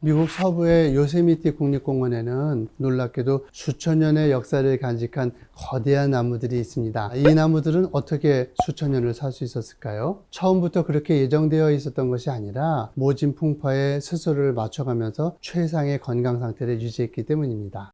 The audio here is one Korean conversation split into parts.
미국 서부의 요세미티 국립공원에는 놀랍게도 수천 년의 역사를 간직한 거대한 나무들이 있습니다. 이 나무들은 어떻게 수천 년을 살 수 있었을까요? 처음부터 그렇게 예정되어 있었던 것이 아니라 모진 풍파에 스스로를 맞춰가면서 최상의 건강 상태를 유지했기 때문입니다.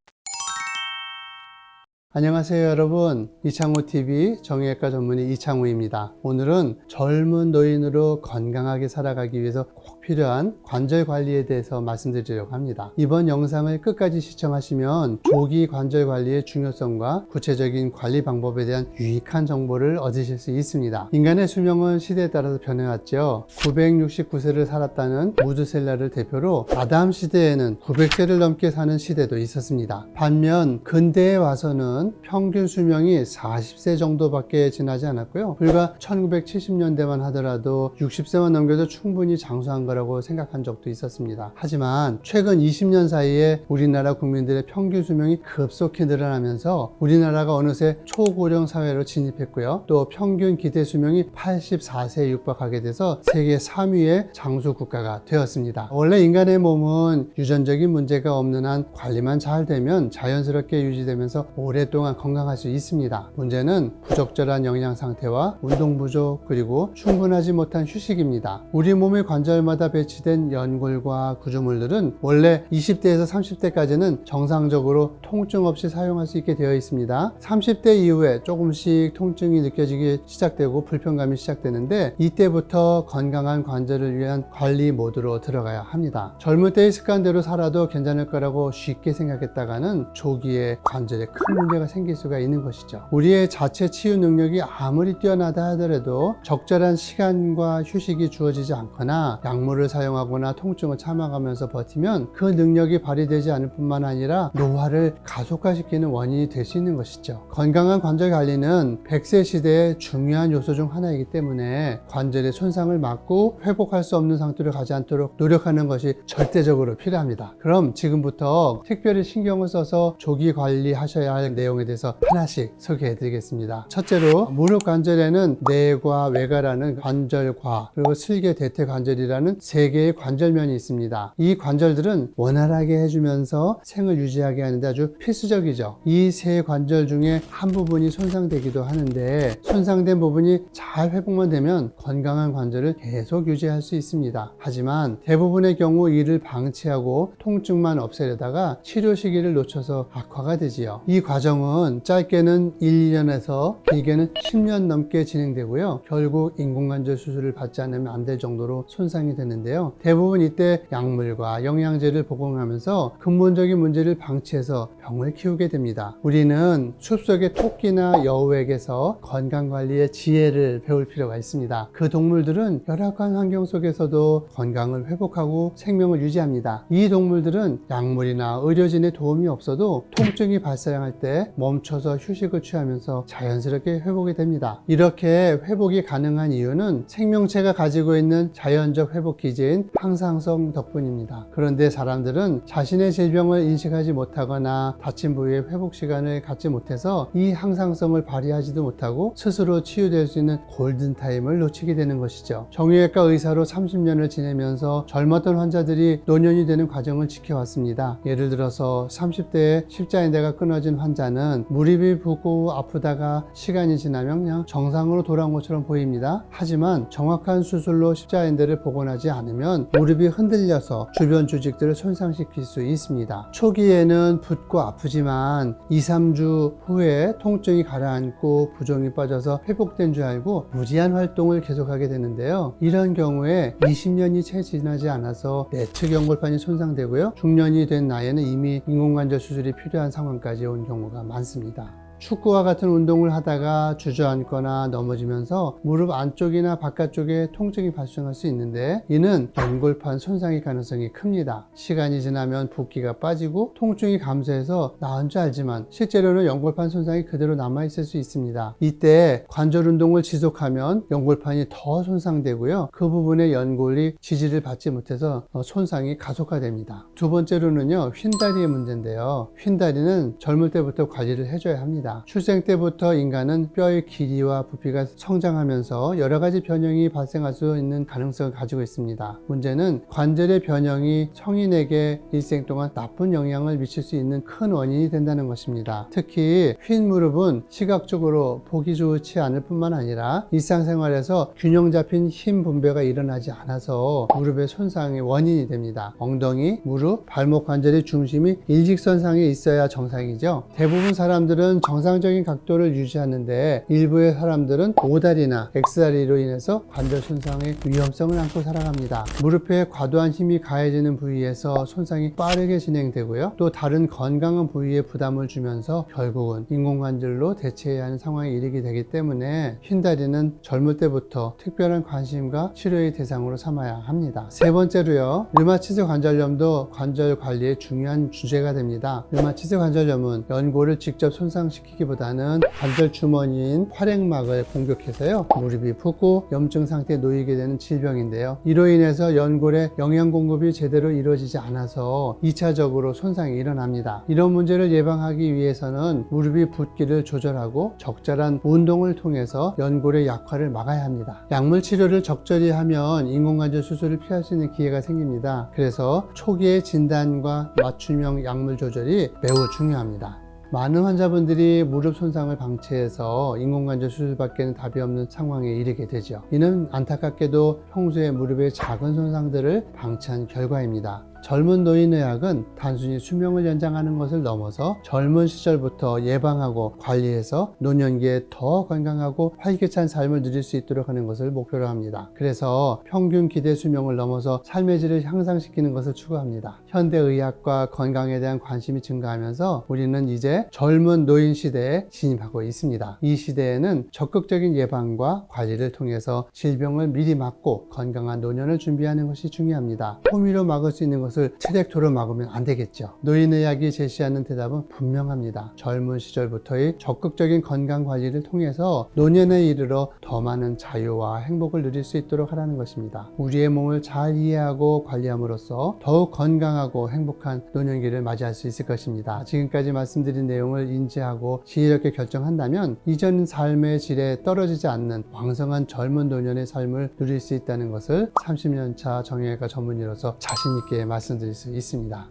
안녕하세요 여러분, 이창호TV 정형외과 전문의 이창호입니다. 오늘은 젊은 노인으로 건강하게 살아가기 위해서 꼭 필요한 관절 관리에 대해서 말씀드리려고 합니다. 이번 영상을 끝까지 시청하시면 조기 관절 관리의 중요성과 구체적인 관리 방법에 대한 유익한 정보를 얻으실 수 있습니다. 인간의 수명은 시대에 따라서 변해왔죠. 969세를 살았다는 무드셀라를 대표로 아담 시대에는 900세를 넘게 사는 시대도 있었습니다. 반면 근대에 와서는 평균 수명이 40세 정도밖에 지나지 않았고요. 불과 1970년대만 하더라도 60세만 넘겨도 충분히 장수한 거라고 생각한 적도 있었습니다. 하지만 최근 20년 사이에 우리나라 국민들의 평균 수명이 급속히 늘어나면서 우리나라가 어느새 초고령 사회로 진입했고요. 또 평균 기대 수명이 84세에 육박하게 돼서 세계 3위의 장수 국가가 되었습니다. 원래 인간의 몸은 유전적인 문제가 없는 한 관리만 잘 되면 자연스럽게 유지되면서 오랫동안 건강할 수 있습니다. 문제는 부적절한 영양 상태와 운동 부족 그리고 충분하지 못한 휴식입니다. 우리 몸의 관절마다 배치된 연골과 구조물들은 원래 20대에서 30대까지는 정상적으로 통증 없이 사용할 수 있게 되어 있습니다. 30대 이후에 조금씩 통증이 느껴지기 시작되고 불편감이 시작되는데 이때부터 건강한 관절을 위한 관리 모드로 들어가야 합니다. 젊을 때의 습관대로 살아도 괜찮을 거라고 쉽게 생각했다가는 조기에 관절에 큰 문제가 생길 수가 있는 것이죠. 우리의 자체 치유 능력이 아무리 뛰어나다 하더라도 적절한 시간과 휴식이 주어지지 않거나 약물을 사용하거나 통증을 참아가면서 버티면 그 능력이 발휘되지 않을 뿐만 아니라 노화를 가속화시키는 원인이 될 수 있는 것이죠. 건강한 관절 관리는 100세 시대의 중요한 요소 중 하나이기 때문에 관절의 손상을 막고 회복할 수 없는 상태로 가지 않도록 노력하는 것이 절대적으로 필요합니다. 그럼 지금부터 특별히 신경을 써서 조기 관리하셔야 할 내용에 대해서 하나씩 소개해 드리겠습니다. 첫째로 무릎 관절에는 내과 외과라는 관절과 그리고 슬개 대퇴 관절이라는 세 개의 관절면이 있습니다. 이 관절들은 원활하게 해주면서 생을 유지하게 하는데 아주 필수적이죠. 이 세 관절 중에 한 부분이 손상되기도 하는데 손상된 부분이 잘 회복만 되면 건강한 관절을 계속 유지할 수 있습니다. 하지만 대부분의 경우 이를 방치하고 통증만 없애려다가 치료 시기를 놓쳐서 악화가 되지요. 이 과정은 짧게는 1, 2년에서 길게는 10년 넘게 진행되고요. 결국 인공관절 수술을 받지 않으면 안 될 정도로 손상이 되는데요. 대부분 이때 약물과 영양제를 복용하면서 근본적인 문제를 방치해서 병을 키우게 됩니다. 우리는 숲속의 토끼나 여우에게서 건강관리의 지혜를 배울 필요가 있습니다. 그 동물들은 열악한 환경 속에서도 건강을 회복하고 생명을 유지합니다. 이 동물들은 약물이나 의료진의 도움이 없어도 통증이 발생할 때 멈춰서 휴식을 취하면서 자연스럽게 회복이 됩니다. 이렇게 회복이 가능한 이유는 생명체가 가지고 있는 자연적 회복 기제인 항상성 덕분입니다. 그런데 사람들은 자신의 질병을 인식하지 못하거나 다친 부위의 회복 시간을 갖지 못해서 이 항상성을 발휘하지도 못하고 스스로 치유될 수 있는 골든타임을 놓치게 되는 것이죠. 정형외과 의사로 30년을 지내면서 젊었던 환자들이 노년이 되는 과정을 지켜왔습니다. 예를 들어서 30대에 십자인대가 끊어진 환자는 무릎이 붓고 아프다가 시간이 지나면 그냥 정상으로 돌아온 것처럼 보입니다. 하지만 정확한 수술로 십자인대를 복원하지 않으면 무릎이 흔들려서 주변 조직들을 손상시킬 수 있습니다. 초기에는 붓고 아프지만 2, 3주 후에 통증이 가라앉고 부종이 빠져서 회복된 줄 알고 무리한 활동을 계속하게 되는데요. 이런 경우에 20년이 채 지나지 않아서 내측 연골판이 손상되고요. 중년이 된 나이에는 이미 인공관절 수술이 필요한 상황까지 온 경우가 많습니다. 축구와 같은 운동을 하다가 주저앉거나 넘어지면서 무릎 안쪽이나 바깥쪽에 통증이 발생할 수 있는데 이는 연골판 손상의 가능성이 큽니다. 시간이 지나면 붓기가 빠지고 통증이 감소해서 나은 줄 알지만 실제로는 연골판 손상이 그대로 남아있을 수 있습니다. 이때 관절 운동을 지속하면 연골판이 더 손상되고요. 그 부분의 연골이 지지를 받지 못해서 손상이 가속화됩니다. 두 번째로는요, 휜다리의 문제인데요. 휜다리는 젊을 때부터 관리를 해줘야 합니다. 있습니다. 출생 때부터 인간은 뼈의 길이와 부피가 성장하면서 여러 가지 변형이 발생할 수 있는 가능성을 가지고 있습니다. 문제는 관절의 변형이 성인에게 일생 동안 나쁜 영향을 미칠 수 있는 큰 원인이 된다는 것입니다. 특히 휜 무릎은 시각적으로 보기 좋지 않을 뿐만 아니라 일상생활에서 균형 잡힌 힘 분배가 일어나지 않아서 무릎의 손상의 원인이 됩니다. 엉덩이, 무릎, 발목 관절의 중심이 일직선상에 있어야 정상이죠. 대부분 사람들은 정상적인 각도를 유지하는데 일부의 사람들은 오다리나 X다리로 인해서 관절 손상의 위험성을 안고 살아갑니다. 무릎에 과도한 힘이 가해지는 부위에서 손상이 빠르게 진행되고요. 또 다른 건강한 부위에 부담을 주면서 결국은 인공관절로 대체해야 하는 상황에 이르게 되기 때문에 휜다리는 젊을 때부터 특별한 관심과 치료의 대상으로 삼아야 합니다. 세 번째로요, 류마티스 관절염도 관절 관리의 중요한 주제가 됩니다. 류마티스 관절염은 연골을 직접 손상시키기보다는 관절 주머니인 활액막을 공격해서요, 무릎이 붓고 염증 상태에 놓이게 되는 질병인데요. 이로 인해서 연골에 영양 공급이 제대로 이루어지지 않아서 2차적으로 손상이 일어납니다. 이런 문제를 예방하기 위해서는 무릎이 붓기를 조절하고 적절한 운동을 통해서 연골의 약화를 막아야 합니다. 약물 치료를 적절히 하면 인공관절 수술을 피할 수 있는 기회가 생깁니다. 그래서 초기의 진단과 맞춤형 약물 조절이 매우 중요합니다. 많은 환자분들이 무릎 손상을 방치해서 인공관절 수술밖에는 답이 없는 상황에 이르게 되죠. 이는 안타깝게도 평소에 무릎의 작은 손상들을 방치한 결과입니다. 젊은 노인의학은 단순히 수명을 연장하는 것을 넘어서 젊은 시절부터 예방하고 관리해서 노년기에 더 건강하고 활기찬 삶을 누릴 수 있도록 하는 것을 목표로 합니다. 그래서 평균 기대 수명을 넘어서 삶의 질을 향상시키는 것을 추구합니다. 현대의학과 건강에 대한 관심이 증가하면서 우리는 이제 젊은 노인 시대에 진입하고 있습니다. 이 시대에는 적극적인 예방과 관리를 통해서 질병을 미리 막고 건강한 노년을 준비하는 것이 중요합니다. 호미로 막을 수 있는 것을 체력토로 막으면 안 되겠죠. 노인의학이 제시하는 대답은 분명합니다. 젊은 시절부터의 적극적인 건강 관리를 통해서 노년에 이르러 더 많은 자유와 행복을 누릴 수 있도록 하라는 것입니다. 우리의 몸을 잘 이해하고 관리함으로써 더욱 건강하고 행복한 노년기를 맞이할 수 있을 것입니다. 지금까지 말씀드린 내용을 인지하고 지혜롭게 결정한다면 이전 삶의 질에 떨어지지 않는 왕성한 젊은 노년의 삶을 누릴 수 있다는 것을 30년차 정형외과 전문의로서 자신 있게 말씀드릴 수 있습니다.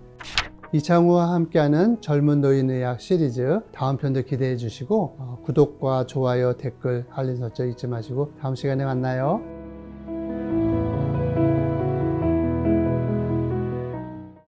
이창우와 함께하는 젊은 노인의학 시리즈 다음 편도 기대해 주시고 구독과 좋아요, 댓글, 알림 설정 잊지 마시고 다음 시간에 만나요.